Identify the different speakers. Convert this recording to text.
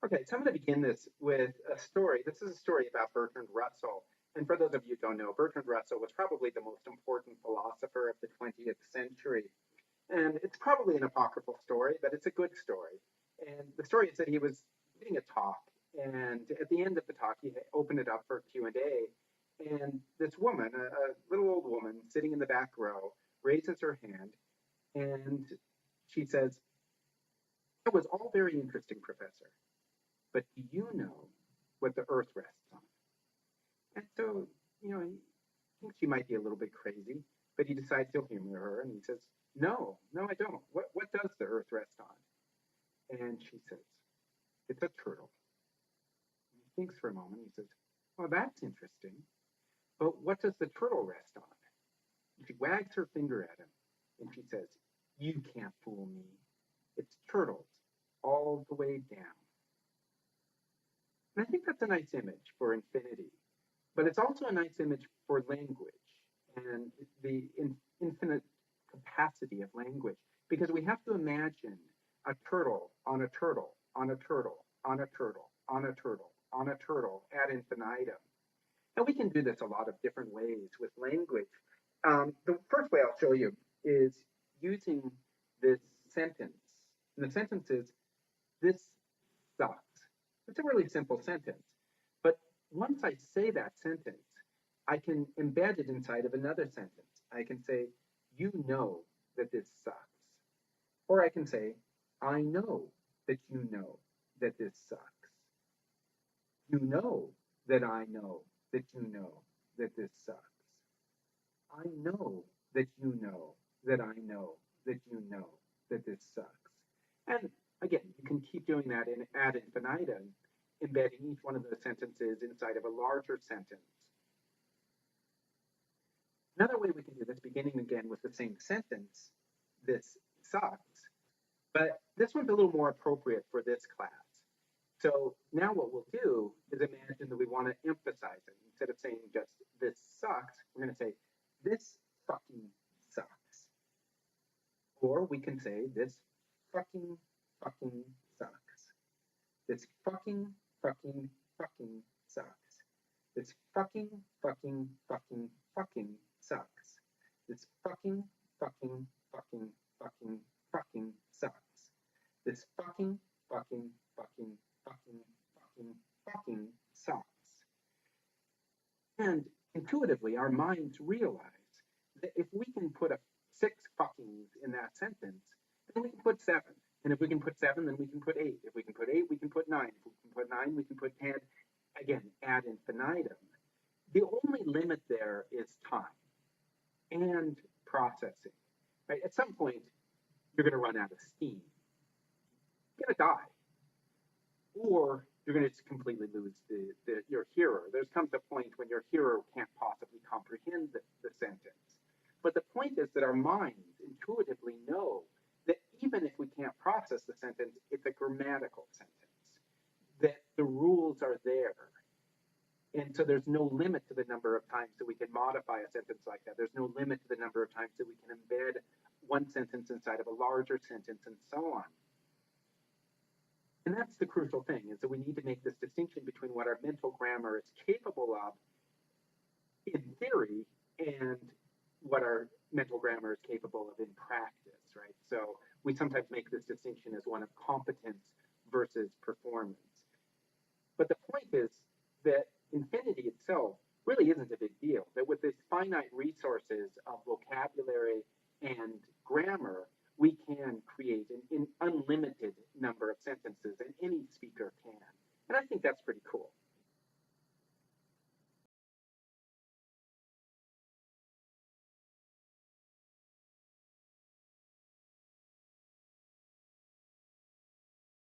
Speaker 1: Okay, so I'm going to begin this with a story. This is a story about Bertrand Russell. And for those of you who don't know, Bertrand Russell was probably the most important philosopher of the 20th century. And it's probably an apocryphal story, but it's a good story. And the story is that he was giving a talk, and at the end of the talk, he opened it up for Q&A. And this woman, a little old woman sitting in the back row, raises her hand, and she says, "That was all very interesting, Professor. But do you know what the Earth rests on?" And so, he thinks she might be a little bit crazy, but he decides he'll humor her, and he says, "No, no, I don't. What does the Earth rest on?" And she says, "It's a turtle." And he thinks for a moment. He says, "Well, that's interesting. But what does the turtle rest on?" And she wags her finger at him, and she says, "You can't fool me. It's turtles all the way down." And I think that's a nice image for infinity, but it's also a nice image for language and the infinite capacity of language, because we have to imagine a turtle on a turtle on a turtle on a turtle on a turtle on a turtle ad infinitum. And we can do this a lot of different ways with language. The first way I'll show you is using this sentence. And the sentence is, "This sucks." It's a really simple sentence. But once I say that sentence, I can embed it inside of another sentence. I can say, "You know that this sucks." Or I can say, "I know that you know that this sucks. You know that I know that you know that this sucks. I know that you know that I know that you know that this sucks." And again, you can keep doing that in ad infinitum, embedding each one of those sentences inside of a larger sentence. Another way we can do this, beginning again with the same sentence, "This sucks," but this one's a little more appropriate for this class. So now what we'll do is imagine that we want to emphasize it. Instead of saying just "this sucks," we're going to say "this fucking sucks." Or we can say "this fucking sucks." This fucking sucks. This fucking sucks. This fucking sucks. This fucking sucks. And intuitively, our minds realize that if we can put a six fuckings in that sentence, then we can put seven. And if we can put seven, then we can put eight. If we can put eight, we can put nine. If we can put nine, we can put 10. Again, ad infinitum. The only limit there is time and processing. Right? At some point, you're going to run out of steam. You're going to die. Or you're going to just completely lose your hearer. There comes a point when your hearer can't possibly comprehend the sentence. But the point is that our minds intuitively know that even if we can't process the sentence, it's a grammatical sentence, that the rules are there. And so there's no limit to the number of times that we can modify a sentence like that. There's no limit to the number of times that we can embed one sentence inside of a larger sentence and so on. And that's the crucial thing, is that we need to make this distinction between what our mental grammar is capable of in theory and what our mental grammar is capable of in practice, right? So we sometimes make this distinction as one of competence versus performance. But the point is that infinity itself really isn't a big deal, that with these finite resources of vocabulary and grammar, we can create an unlimited number of sentences